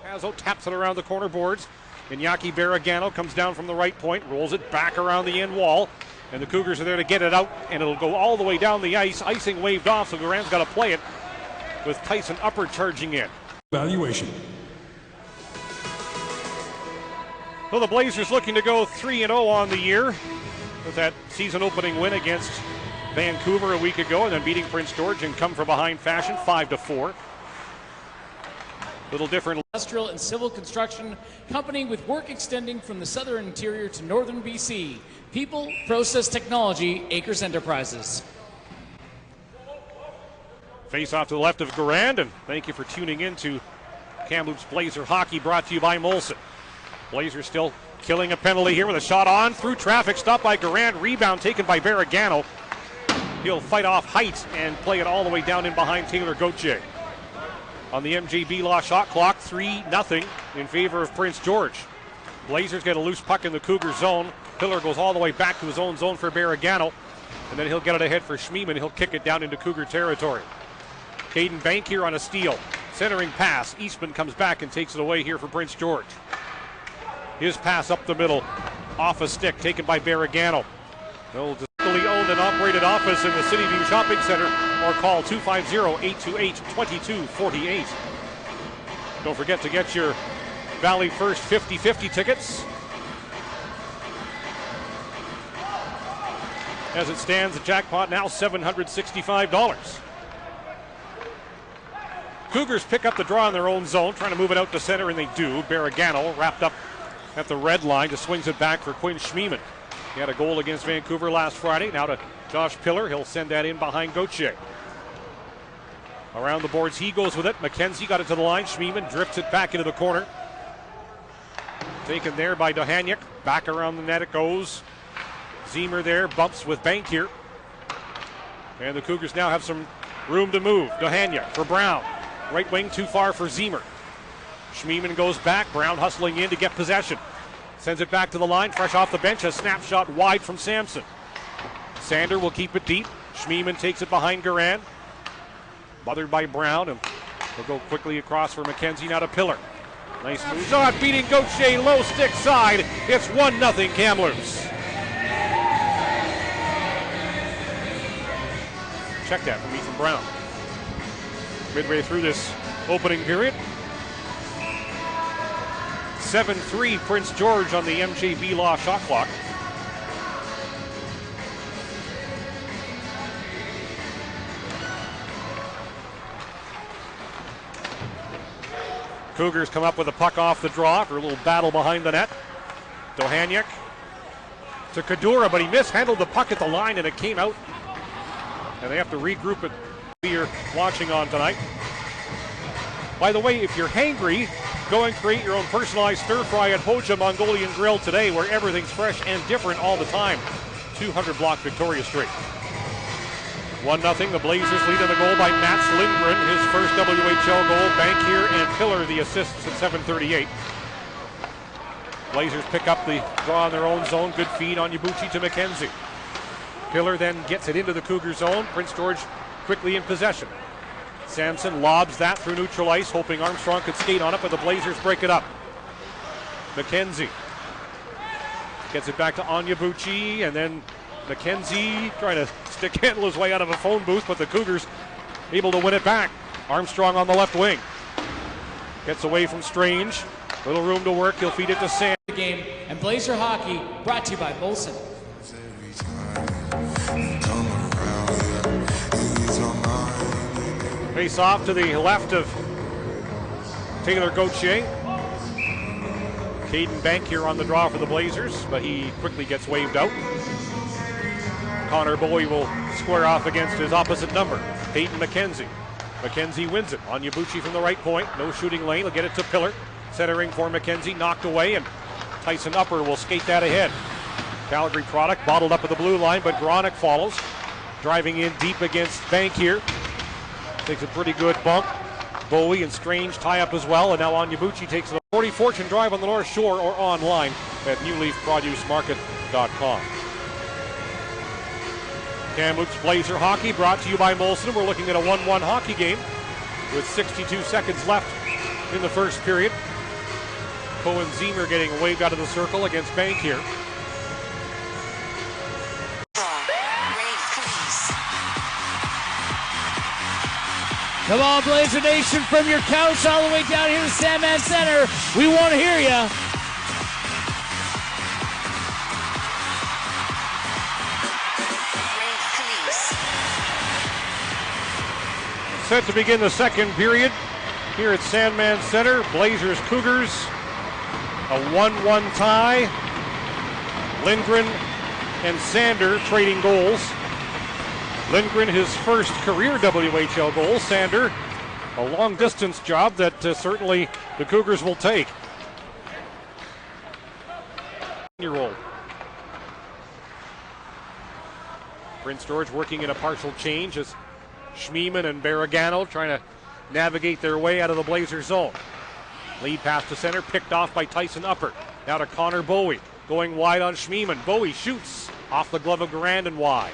Pazzo taps it around the corner boards. Iñaki Barragano comes down from the right point, rolls it back around the end wall, and the Cougars are there to get it out, and it'll go all the way down the ice. Icing waved off, so Garand's got to play it with Tyson Upper charging in. Evaluation. So the Blazers looking to go 3-0 on the year with that season opening win against Vancouver a week ago, and then beating Prince George in come from behind fashion 5-4. Little different. Industrial and civil construction company with work extending from the southern interior to northern BC. People, process, technology, Acres Enterprises. Face off to the left of Garand, and thank you for tuning in to Kamloops Blazer Hockey, brought to you by Molson. Blazers still killing a penalty here with a shot on through traffic, stopped by Garand, rebound taken by Barragano. He'll fight off height and play it all the way down in behind Taylor Gauthier. On the MJB law shot clock, 3-0 in favor of Prince George. Blazers get a loose puck in the Cougar zone. Pillar goes all the way back to his own zone for Barragano, and then he'll get it ahead for Schmiemann. He'll kick it down into Cougar territory. Caedan Bankier on a steal. Centering pass. Eastman comes back and takes it away here for Prince George. His pass up the middle, off a stick, taken by Barragano. They'll locally owned and operated office in the City View Shopping Center, or call 250-828-2248. Don't forget to get your Valley First 50-50 tickets. As it stands, the jackpot now $765. Cougars pick up the draw in their own zone, trying to move it out to center, and they do. Barragano wrapped up at the red line, just swings it back for Quinn Schmiemann. He had a goal against Vancouver last Friday. Now to Josh Pillar. He'll send that in behind Gauthier. Around the boards, he goes with it. McKenzie got it to the line. Schmiemann drifts it back into the corner. Taken there by Dohanyuk. Back around the net it goes. Zemer there, bumps with Bankier. And the Cougars now have some room to move. Dohanyuk for Brown. Right wing too far for Zemer. Schmiemann goes back. Brown hustling in to get possession. Sends it back to the line, fresh off the bench. A snapshot wide from Sampson. Sander will keep it deep. Schmiemann takes it behind Garand. Mothered by Brown, and they'll go quickly across for McKenzie, now to Pillar. Nice move. Oh, beating Gauthier, low stick side. It's 1-0 Kamloops. Check that from Ethan Brown. Midway through this opening period. 7-3 Prince George on the MJB Law shot clock. Cougars come up with a puck off the draw for a little battle behind the net. Dohanyuk to Kadura, but he mishandled the puck at the line and it came out. And they have to regroup it. You're watching on tonight. By the way, if you're hangry, go and create your own personalized stir fry at Hoja Mongolian Grill today, where everything's fresh and different all the time. 200 block Victoria Street. 1-0. The Blazers lead on the goal by Mats Lindgren, his first WHL goal. Bankier and Pillar the assists at 7:38. Blazers pick up the draw in their own zone. Good feed on Yabuchi to McKenzie. Pillar then gets it into the Cougar zone. Prince George quickly in possession. Sampson lobs that through neutral ice, hoping Armstrong could skate on it, but the Blazers break it up. McKenzie gets it back to Onyebuchi, and then McKenzie trying to stick handle his way out of a phone booth, but the Cougars able to win it back. Armstrong on the left wing. Gets away from Strange. Little room to work. He'll feed it to Sam. Game and Blazer Hockey brought to you by Molson. Face off to the left of Taylor Gauthier. Caedan Bankier on the draw for the Blazers, but he quickly gets waved out. Connor Bowie will square off against his opposite number, Peyton McKenzie. McKenzie wins it. Onyebuchi from the right point. No shooting lane. He'll get it to Pillar. Centering for McKenzie. Knocked away, and Tyson Upper will skate that ahead. Calgary product bottled up at the blue line, but Gronick follows. Driving in deep against Bankier. Takes a pretty good bump. Bowie and Strange tie up as well, and now Onyebuchi takes a 40 Fortune Drive on the North Shore or online at newleafproducemarket.com. Kamloops Blazer Hockey brought to you by Molson. We're looking at a 1-1 hockey game with 62 seconds left in the first period. Cohen-Zemer getting waved out of the circle against Bankier. Come on, Blazer Nation, from your couch all the way down here to Sandman Center. We want to hear you. Set to begin the second period here at Sandman Center. Blazers Cougars, a 1-1 tie. Lindgren and Sander trading goals. Lindgren, his first career WHL goal. Sander, a long-distance job that certainly the Cougars will take. Year-old. Prince George working in a partial change as Schmiemann and Barragano trying to navigate their way out of the Blazer zone. Lead pass to center, picked off by Tyson Upper. Now to Connor Bowie, going wide on Schmiemann. Bowie shoots off the glove of Garand and wide.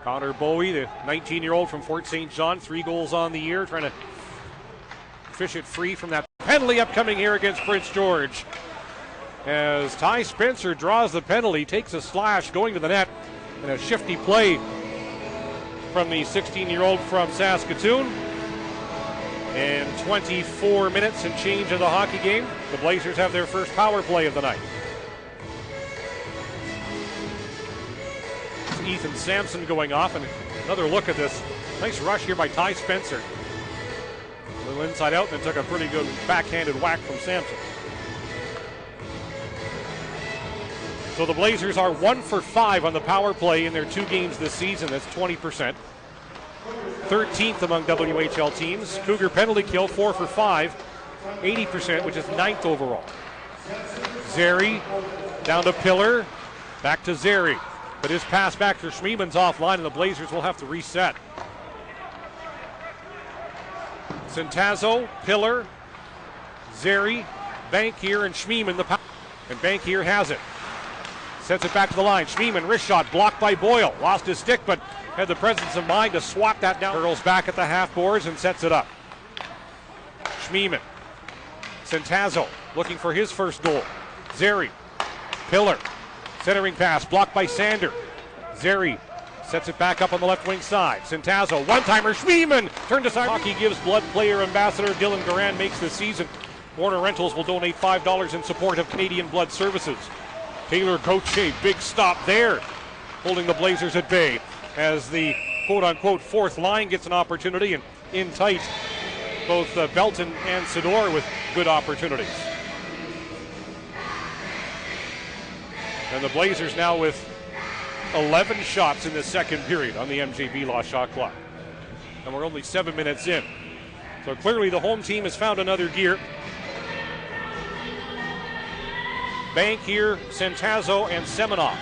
Connor Bowie, the 19-year-old from Fort St. John, 3 goals on the year, trying to fish it free from that penalty upcoming here against Prince George. As Ty Spencer draws the penalty, takes a slash going to the net, and a shifty play from the 16-year-old from Saskatoon. And 24 minutes and change of the hockey game. The Blazers have their first power play of the night. Ethan Sampson going off, and another look at this. Nice rush here by Ty Spencer. A little inside out, and then took a pretty good backhanded whack from Sampson. So the Blazers are 1 for 5 on the power play in their 2 games this season. That's 20%. 13th among WHL teams. Cougar penalty kill, 4 for 5. 80%, which is 9th overall. Zeri down to Pillar. Back to Zeri. But his pass back to Schmiemann's offline, and the Blazers will have to reset. Centazzo, Pillar, Zeri, Bankier, and Schmiemann. And Bankier has it. Sets it back to the line. Schmiemann, wrist shot, blocked by Boyle. Lost his stick, but had the presence of mind to swat that down. Curls back at the half boards and sets it up. Schmiemann. Centazzo looking for his first goal. Zeri, Pillar. Centering pass, blocked by Sander. Zeri sets it back up on the left wing side. Centazzo, one-timer, Schmiemann turned aside. Hockey gives blood. Player ambassador Dylan Garand makes this season. Warner Rentals will donate $5 in support of Canadian Blood Services. Taylor Gauthier, big stop there, holding the Blazers at bay as the quote-unquote fourth line gets an opportunity, and in tight, both Belton and Sidor with good opportunities. And the Blazers now with 11 shots in the second period on the MJB Law shot clock. And we're only 7 minutes in. So clearly the home team has found another gear. Bankier, Centazzo, and Semenoff.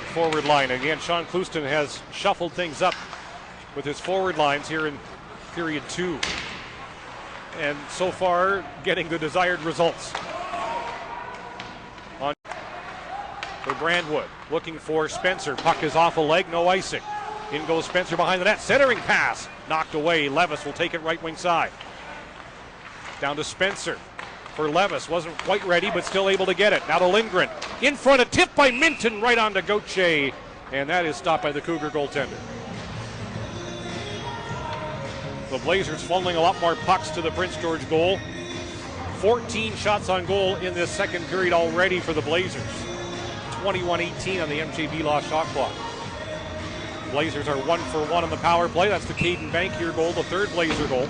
Forward line. Again, Sean Clouston has shuffled things up with his forward lines here in period 2. And so far, getting the desired results. On for Brandwood, looking for Spencer. Puck is off a leg, no icing. In goes Spencer behind the net. Centering pass, knocked away. Levis will take it right wing side. Down to Spencer for Levis. Wasn't quite ready, but still able to get it. Now to Lindgren. In front, a tip by Minton right onto Gauthier. And that is stopped by the Cougar goaltender. The Blazers funneling a lot more pucks to the Prince George goal. 14 shots on goal in this second period already for the Blazers. 21-18 on the MJB Law shot clock. Blazers are 1 for 1 on the power play. That's the Caedan Bankier goal, the third Blazer goal.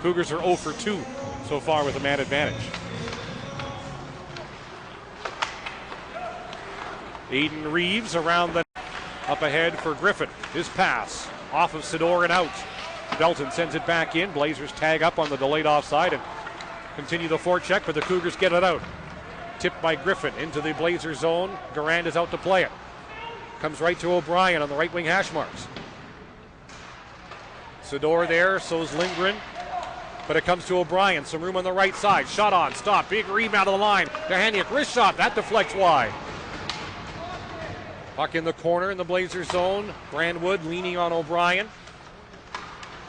Cougars are 0 for 2 so far with a man advantage. Aiden Reeves around the up ahead for Griffin. His pass off of Sidor and out. Belton sends it back in. Blazers tag up on the delayed offside and continue the forecheck, but the Cougars get it out. Tipped by Griffin into the Blazer zone. Garand is out to play it. Comes right to O'Brien on the right wing hash marks. Sidor there, so's Lindgren. But it comes to O'Brien. Some room on the right side. Shot on, stop. Big rebound of the line. Kahaniuk, wrist shot. That deflects wide. Puck in the corner in the Blazer zone. Brandwood leaning on O'Brien.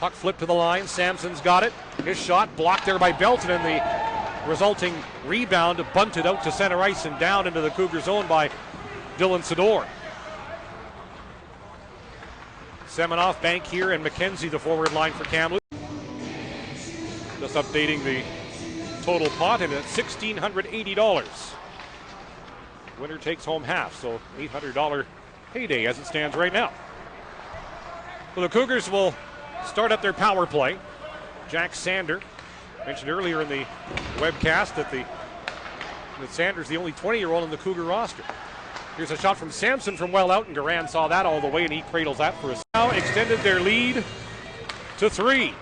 Puck flipped to the line. Samson's got it. His shot blocked there by Belton, and the resulting rebound bunted out to center ice and down into the Cougar zone by Dylan Sador. Semenoff, Bankier, and McKenzie the forward line for Kamloops. Just updating the total pot, and at $1,680. Winner takes home half, so $800 payday as it stands right now. Well, the Cougars will start up their power play. Jack Sander mentioned earlier in the webcast that Sander's the only 20-year-old on the Cougar roster. Here's a shot from Samson from well out, and Garand saw that all the way, and he cradles that for us. Now extended their lead to 3.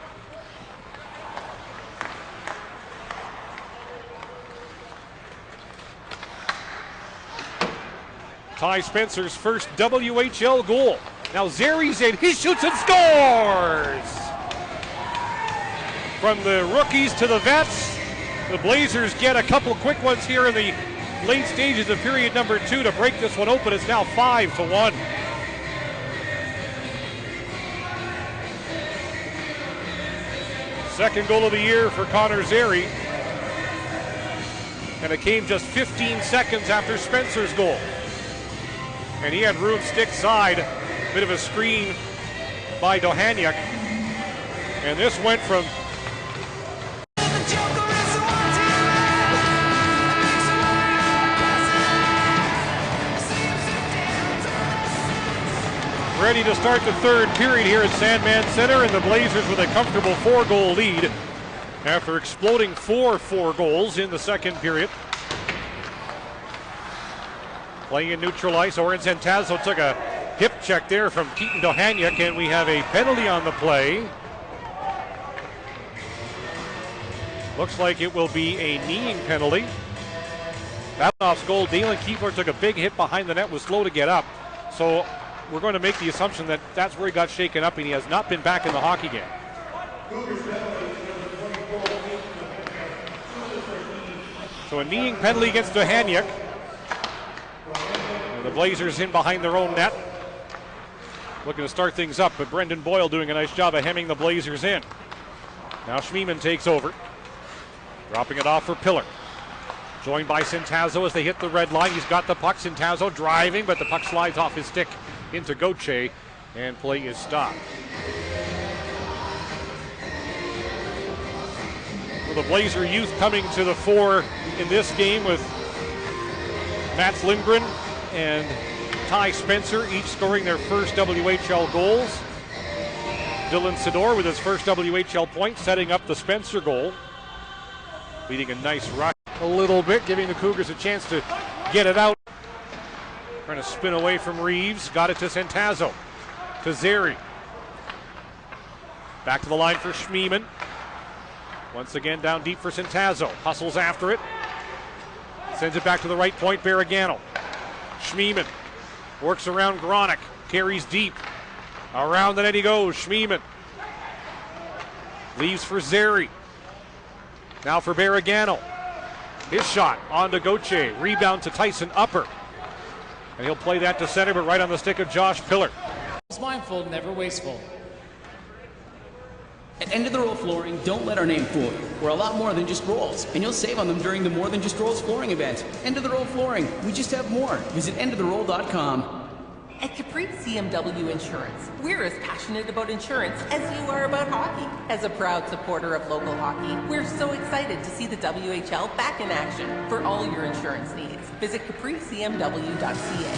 Ty Spencer's first WHL goal. Now Zeri's in, he shoots and scores! From the rookies to the vets, the Blazers get a couple quick ones here in the late stages of period number 2 to break this one open. It's now 5-1. Second goal of the year for Connor Zeri. And it came just 15 seconds after Spencer's goal. And he had room stick side, bit of a screen by Dohaniuk. And this went from ready to start the third period here at Sandman Center, and the Blazers with a comfortable 4-goal lead after exploding 4 goals in the second period. Playing in neutral ice, Oren Centazzo took a hip check there from Keaton Dohaniuk, and we have a penalty on the play. Looks like it will be a kneeing penalty. Babinoff's goal, Dalen Keepler took a big hit behind the net, was slow to get up. So we're going to make the assumption that that's where he got shaken up, and he has not been back in the hockey game. So a kneeing penalty against Dohaniuk. And the Blazers in behind their own net. Looking to start things up, but Brendan Boyle doing a nice job of hemming the Blazers in. Now Schmiemann takes over. Dropping it off for Pillar. Joined by Centazzo as they hit the red line. He's got the puck. Centazzo driving, but the puck slides off his stick into Gauthier, and play is stopped. Well, the Blazer youth coming to the fore in this game with Mats Lindgren and Ty Spencer, each scoring their first WHL goals. Dylan Sador with his first WHL point, setting up the Spencer goal. Leading a nice rush a little bit, giving the Cougars a chance to get it out. Trying to spin away from Reeves. Got it to Centazzo. To Zeri. Back to the line for Schmiemann. Once again down deep for Centazzo. Hustles after it. Sends it back to the right point, Barragano. Schmiemann works around Gronick. Carries deep. Around the net he goes. Schmiemann. Leaves for Zeri. Now for Barragano. His shot on to Gauthier. Rebound to Tyson Upper. And he'll play that to center, but right on the stick of Josh Pillar. It's mindful, never wasteful. At End of the Roll Flooring, don't let our name fool you. We're a lot more than just rolls, and you'll save on them during the More Than Just Rolls flooring event. End of the Roll Flooring, we just have more. Visit endoftheroll.com. At Capri CMW Insurance, we're as passionate about insurance as you are about hockey. As a proud supporter of local hockey, we're so excited to see the WHL back in action. For all your insurance needs, visit capricmw.ca.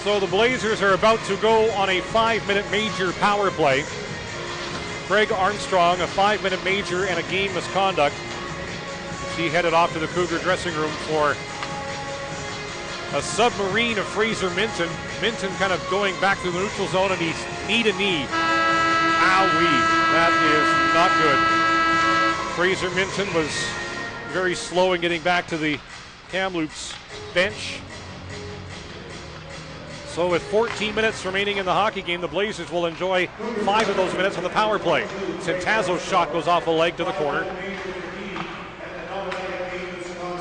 So the Blazers are about to go on a 5-minute major power play. Craig Armstrong, a 5-minute major and a game misconduct. He headed off to the Cougar dressing room for a submarine of Fraser Minton. Minton kind of going back through the neutral zone, and he's knee to knee. Owie, that is not good. Fraser Minton was very slow in getting back to the Kamloops bench. So with 14 minutes remaining in the hockey game, the Blazers will enjoy 5 of those minutes on the power play. Centazzo's shot goes off a leg to the corner.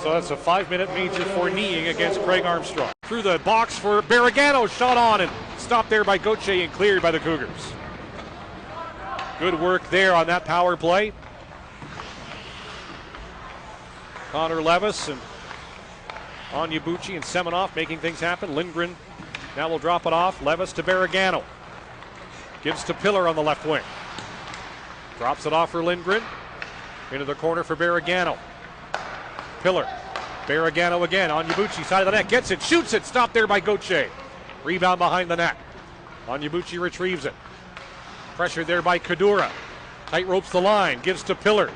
So that's a 5-minute major for kneeing against Craig Armstrong. through the box for Barragano. Shot on and stopped there by Gauthier and cleared by the Cougars. Good work there on that power play. Connor Levis and Onyebuchi and Semenoff making things happen. Lindgren now will drop it off. Levis to Barragano. Gives to Pillar on the left wing. Drops it off for Lindgren. Into the corner for Barragano. Pillar. Barragano again. Onyebuchi, side of the net. Gets it. Shoots it. Stopped there by Gauthier. Rebound behind the net. Onyebuchi retrieves it. Pressured there by Kadura. Tight ropes the line. Gives to Pillar.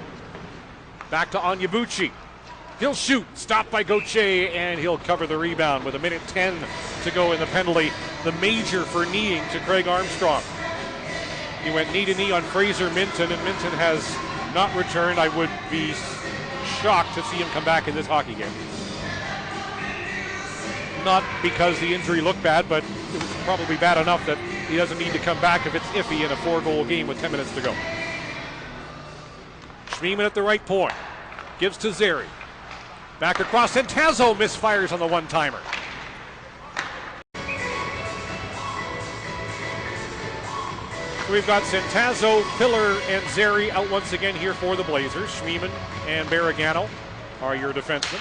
Back to Onyebuchi. He'll shoot. Stopped by Gauthier, and he'll cover the rebound with 1:10 to go in the penalty. The major for kneeing to Craig Armstrong. He went knee to knee on Fraser Minton, and Minton has not returned. I would be shocked to see him come back in this hockey game. Not because the injury looked bad, but it was probably bad enough that he doesn't need to come back if it's iffy in a 4-goal game with 10 minutes to go. Schmiemann at the right point. Gives to Zeri. Back across, and Tazo misfires on the one-timer. So we've got Centazzo, Pillar, and Zeri out once again here for the Blazers. Schmiemann and Barragano are your defensemen.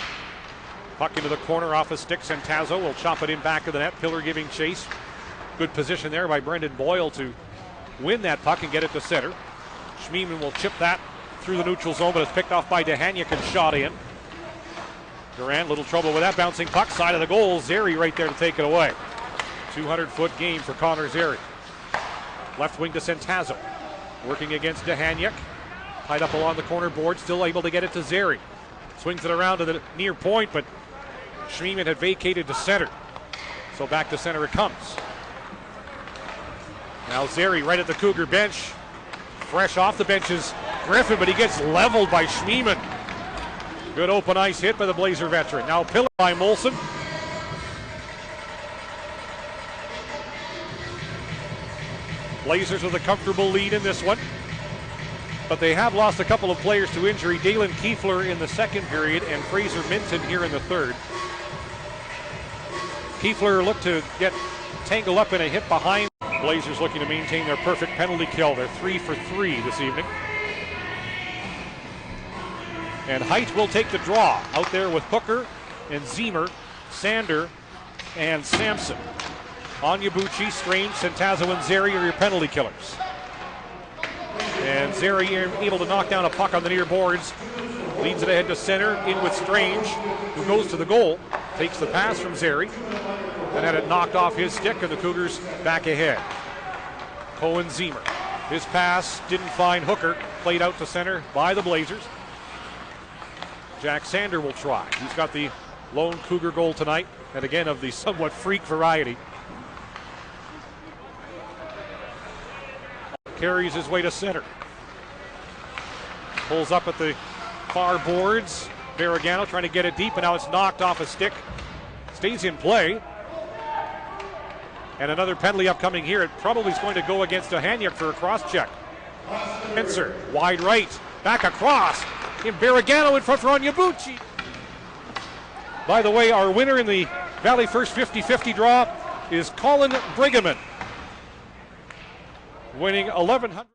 Puck into the corner off a stick. Centazzo will chop it in back of the net. Pillar giving chase. Good position there by Brendan Boyle to win that puck and get it to center. Schmiemann will chip that through the neutral zone, but it's picked off by Dehaniak and shot in. Durant, little trouble with that bouncing puck. Side of the goal. Zeri right there to take it away. 200-foot game for Connor Zeri. Left wing to Centazzo. Working against Dehaniak. Tied up along the corner board. Still able to get it to Zeri. Swings it around to the near point, but Schmiemann had vacated to center. So back to center it comes. Now Zeri right at the Cougar bench. Fresh off the bench is Griffin, but he gets leveled by Schmiemann. Good open ice hit by the Blazer veteran. Now Pillar by Molson. Blazers with a comfortable lead in this one. But they have lost a couple of players to injury. Dalen Kiefler in the second period and Fraser Minton here in the third. Kiefler looked to get tangled up in a hit behind. Blazers looking to maintain their perfect penalty kill. They're 3 for 3 this evening. And Height will take the draw out there with Hooker and Zemer, Sander, and Sampson. Onyebuchi, Strange, Centazzo, and Zeri are your penalty killers. And Zeri able to knock down a puck on the near boards. Leads it ahead to center, in with Strange, who goes to the goal. Takes the pass from Zeri. And had it knocked off his stick, and the Cougars back ahead. Cohen Zemer. His pass didn't find Hooker. Played out to center by the Blazers. Jack Sander will try. He's got the lone Cougar goal tonight, and again of the somewhat freak variety. Carries his way to center. Pulls up at the far boards. Barragano trying to get it deep, and now it's knocked off a stick. Stays in play. And another penalty upcoming here. It probably is going to go against Dehaniak for a cross check. Spencer, wide right, back across. In Barragano in front for Onyebuchi. By the way, our winner in the Valley First 50-50 draw is Colin Brigham, winning $1,100.